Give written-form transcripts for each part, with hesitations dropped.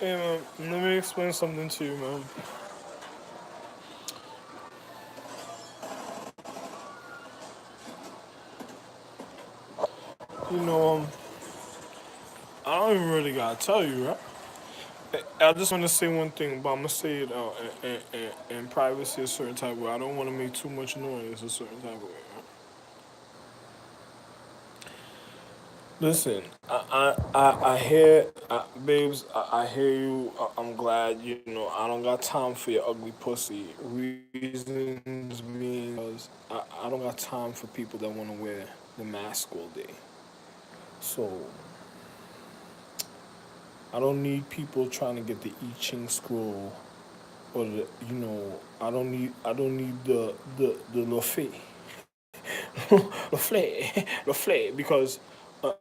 Hey man, let me explain something to you, man. You know, I don't even really gotta tell you, right? I just want to say one thing, but I'm gonna say it in privacy a certain type of way. I don't want to make too much noise a certain type of way. Right? Listen, I hear, babes, I hear you. I'm glad, I don't got time for your ugly pussy. Reasons being, because I don't got time for people that want to wear the mask all day. So, I don't need people trying to get the I Ching scroll or I don't need the le because uh,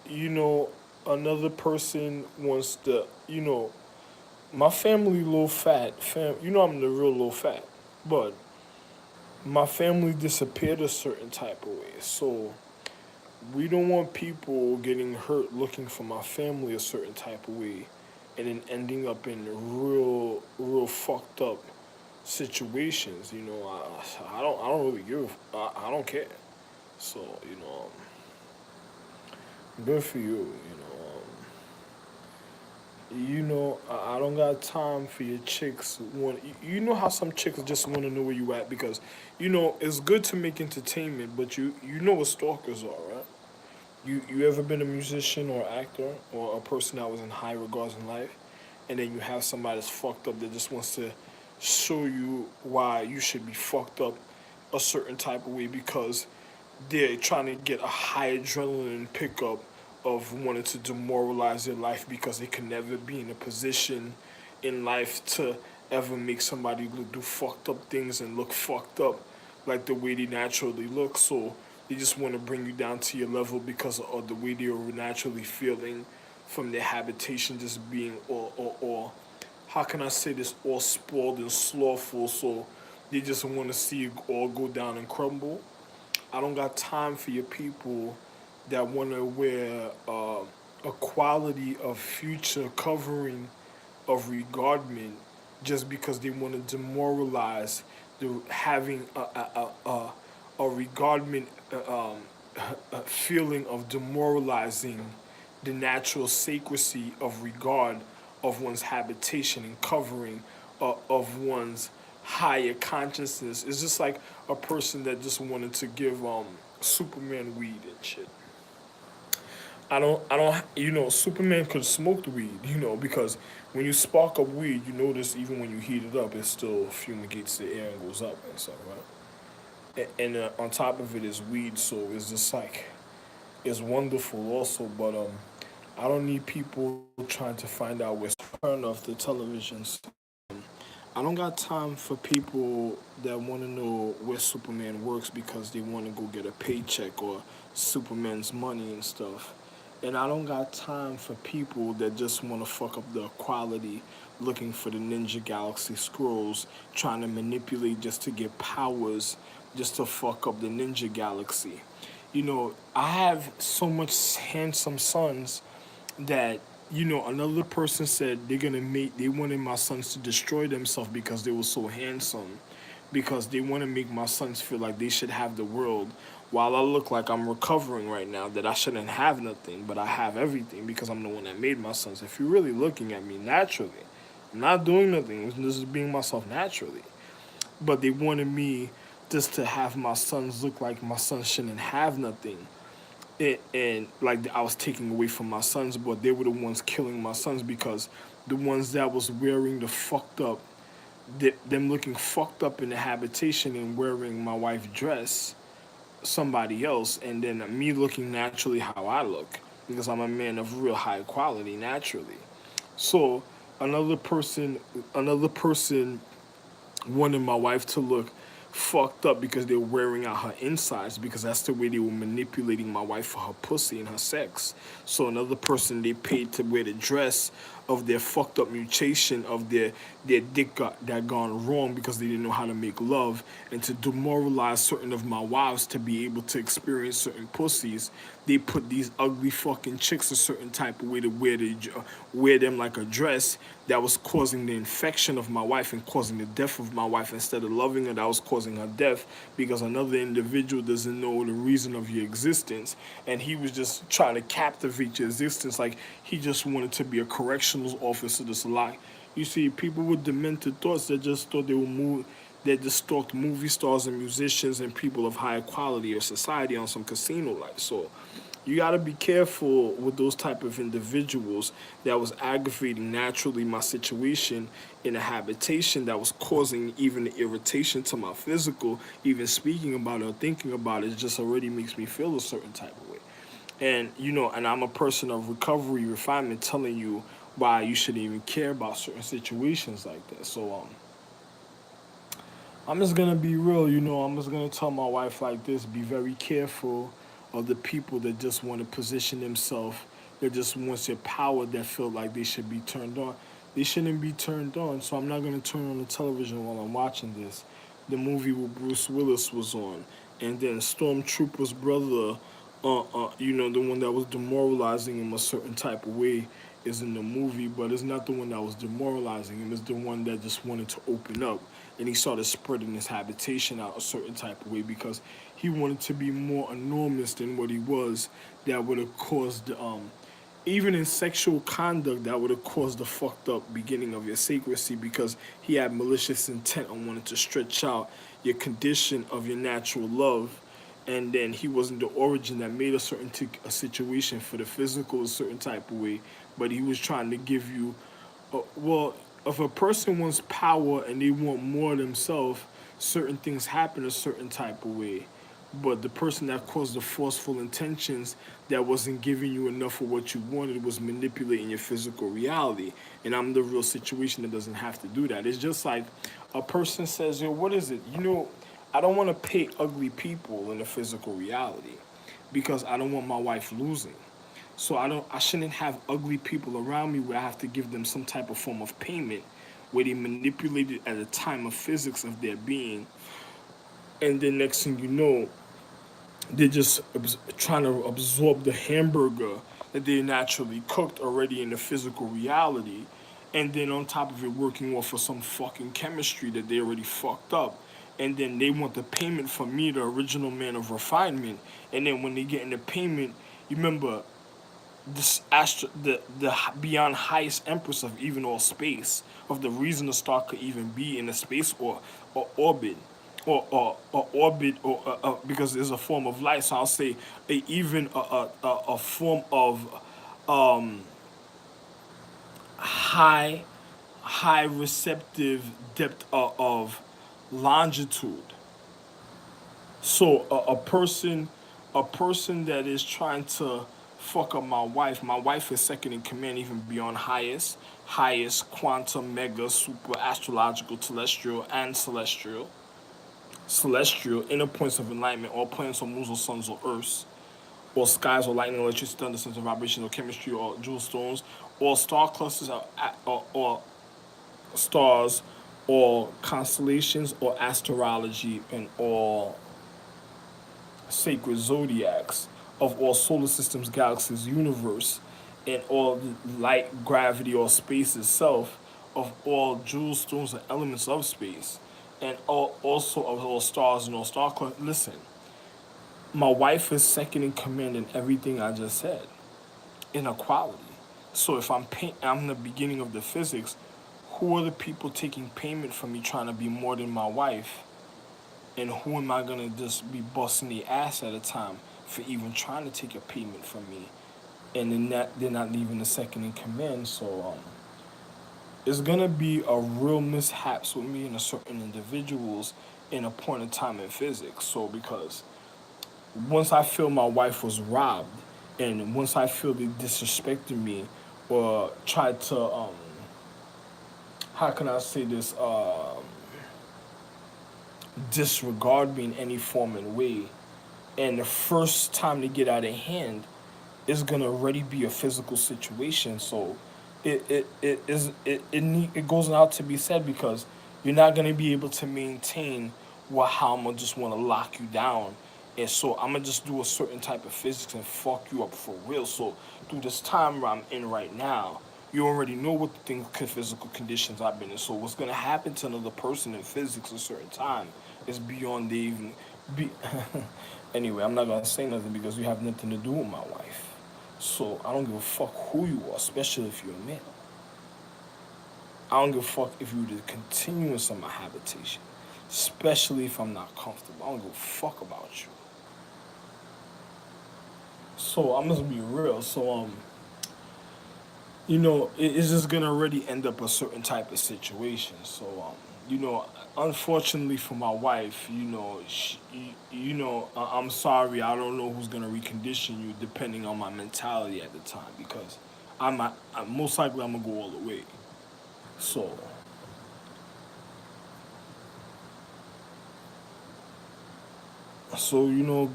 you know another person wants to my family low fat I'm the real low fat, but my family disappeared a certain type of way, so we don't want people getting hurt looking for my family a certain type of way and then ending up in real fucked up situations. I don't really give. I don't care. So good for you. I don't got time for your chicks. You know how some chicks just want to know where you at because it's good to make entertainment, but you know what stalkers are, right? You ever been a musician or actor or a person that was in high regards in life, and then you have somebody that's fucked up that just wants to show you why you should be fucked up a certain type of way because they're trying to get a high adrenaline pickup of wanting to demoralize their life because they can never be in a position in life to ever make somebody do fucked up things and look fucked up like the way they naturally look. So they just want to bring you down to your level because of the way they are naturally feeling from their habitation just being or how can I say this, all spoiled and slothful. So they just want to see you all go down and crumble. I don't got time for your people that want to wear a quality of future covering of regardment just because they want to demoralize the having a regardment a feeling of demoralizing the natural sacredcy of regard of one's habitation and covering of one's higher consciousness. It's just like a person that just wanted to give Superman weed and shit. I don't, Superman could smoke the weed, because when you spark up weed, you notice even when you heat it up, it still fumigates the air and goes up and stuff, right? And on top of it is weed, so it's just like, it's wonderful also, but I don't need people trying to find out where turn off the televisions. I don't got time for people that want to know where Superman works because they want to go get a paycheck or Superman's money and stuff. And I don't got time for people that just want to fuck up the equality looking for the Ninja Galaxy scrolls, trying to manipulate just to get powers, just to fuck up the Ninja Galaxy. I have so much handsome sons that another person said they wanted my sons to destroy themselves because they were so handsome, because they want to make my sons feel like they should have the world while I look like I'm recovering right now, that I shouldn't have nothing but I have everything because I'm the one that made my sons. If you're really looking at me naturally, I'm not doing nothing, this is being myself naturally, but they wanted me just to have my sons look like my sons shouldn't have nothing. And like I was taking away from my sons, but they were the ones killing my sons because the ones that was wearing the fucked up, them looking fucked up in the habitation and wearing my wife's dress, somebody else, and then me looking naturally how I look because I'm a man of real high quality naturally. So another person wanted my wife to look fucked up because they were wearing out her insides because that's the way they were manipulating my wife for her pussy and her sex. So another person they paid to wear the dress of their fucked up mutation of their dick that gone wrong because they didn't know how to make love, and to demoralize certain of my wives to be able to experience certain pussies, they put these ugly fucking chicks a certain type of way to wear them like a dress that was causing the infection of my wife and causing the death of my wife. Instead of loving her, that was causing her death because another individual doesn't know the reason of your existence, and he was just trying to captivate your existence. Like he just wanted to be a correctional officer. That's a lie. You see, people with demented thoughts that just thought they were that just stalked movie stars and musicians and people of higher quality or society on some casino life. So you got to be careful with those type of individuals that was aggravating naturally my situation in a habitation that was causing even the irritation to my physical. Even speaking about it or thinking about it just already makes me feel a certain type of way. And and I'm a person of recovery refinement, telling you why you shouldn't even care about certain situations like that. So I'm just gonna be real, I'm just gonna tell my wife like this: be very careful of the people that just want to position themselves, that just wants their power, that feel like they should be turned on. They shouldn't be turned on. So I'm not gonna turn on the television while I'm watching this. The movie with Bruce Willis was on, and then Stormtrooper's brother, the one that was demoralizing him a certain type of way, is in the movie, but it's not the one that was demoralizing him. It's the one that just wanted to open up, and he started spreading his habitation out a certain type of way because he wanted to be more enormous than what he was. That would have caused even in sexual conduct, that would have caused the fucked up beginning of your sacrecy because he had malicious intent on wanting to stretch out your condition of your natural love. And then he wasn't the origin that made a situation for the physical a certain type of way, but he was trying to give you, well, if a person wants power and they want more themselves, certain things happen a certain type of way. But the person that caused the forceful intentions that wasn't giving you enough of what you wanted was manipulating your physical reality. And I'm the real situation that doesn't have to do that. It's just like a person says, yo, what is it? I don't want to pay ugly people in the physical reality because I don't want my wife losing. So I shouldn't have ugly people around me where I have to give them some type of form of payment where they manipulate it at a time of physics of their being. And then next thing you know, they're just trying to absorb the hamburger that they naturally cooked already in the physical reality, and then on top of it working off of some fucking chemistry that they already fucked up, and then they want the payment from me, the original man of refinement, and then when they get in the payment, you remember this the beyond highest empress of even all space, of the reason the star could even be in a space or orbit or orbit or because there's a form of light. So I'll say even a form of um, high high receptive depth of longitude. So a person that is trying to fuck up my wife. My wife is second in command, even beyond highest quantum, mega, super, astrological, terrestrial, and celestial inner points of enlightenment, all planets or moons or suns or earths, or skies or lightning, electricity, thunder, sense of vibration or chemistry or jewel stones, or star clusters or stars or constellations or astrology and all sacred zodiacs of all solar systems, galaxies, universe, and all the light, gravity, or space itself, of all jewel stones and elements of space, and also of all stars and all star clusters. Listen, my wife is second in command in everything I just said. Inequality. So if I'm the beginning of the physics. Who are the people taking payment from me trying to be more than my wife? And who am I gonna just be busting the ass at a time for even trying to take a payment from me? And then they're not leaving the second in command. So it's gonna be a real mishaps with me and a certain individuals in a point in time in physics. So because once I feel my wife was robbed, and once I feel they disrespected me or tried to how can I say this, disregard me in any form and way, and the first time they get out of hand is gonna already be a physical situation. So it goes out to be said because you're not gonna be able to maintain how I'm gonna just want to lock you down, and so I'm gonna just do a certain type of physics and fuck you up for real. So through this time where I'm in right now, you already know what the physical conditions I've been in. So what's gonna happen to another person in physics a certain time is beyond the even be. Anyway, I'm not gonna say nothing because you have nothing to do with my wife. So I don't give a fuck who you are, especially if you're a man. I don't give a fuck if you were the continuance of my habitation, especially if I'm not comfortable. I don't give a fuck about you. So I'm just be real. So it's just gonna already end up a certain type of situation. So unfortunately for my wife, I'm sorry. I don't know who's gonna recondition you depending on my mentality at the time because I'm most likely I'm gonna go all the way. So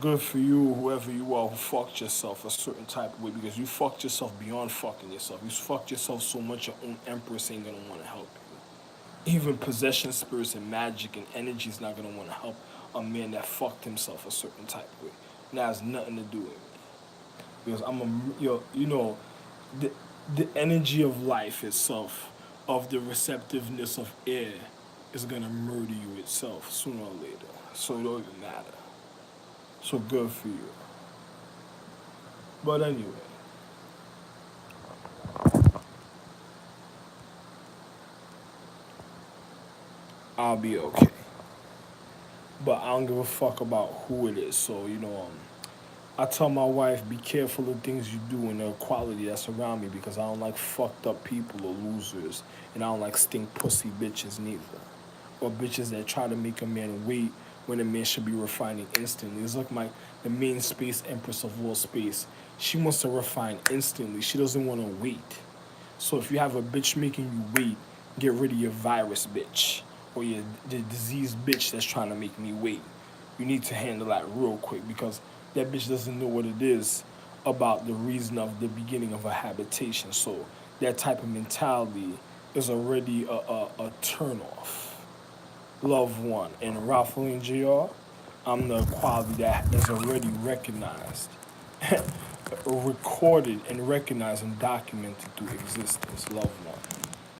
good for you, whoever you are who fucked yourself a certain type of way because you fucked yourself beyond fucking yourself. You fucked yourself so much your own empress ain't gonna want to help you. Even possession spirits and magic and energy is not gonna want to help a man that fucked himself a certain type of way. And that has nothing to do with me because the the energy of life itself, of the receptiveness of air, is gonna murder you itself sooner or later. So it don't even matter. So good for you. But anyway, I'll be okay. But I don't give a fuck about who it is. So, I tell my wife, be careful of things you do and the quality that's around me because I don't like fucked up people or losers. And I don't like stink pussy bitches neither. Or bitches that try to make a man wait when a man should be refining instantly. It's like the main space empress of all space. She wants to refine instantly. She doesn't want to wait. So if you have a bitch making you wait, get rid of your virus bitch or your the diseased bitch that's trying to make me wait. You need to handle that real quick because that bitch doesn't know what it is about the reason of the beginning of a habitation. So that type of mentality is already a turn off. Love one. And Ralph Lane Jr., I'm the quality that is already recognized, recorded and recognized and documented through existence. Love one.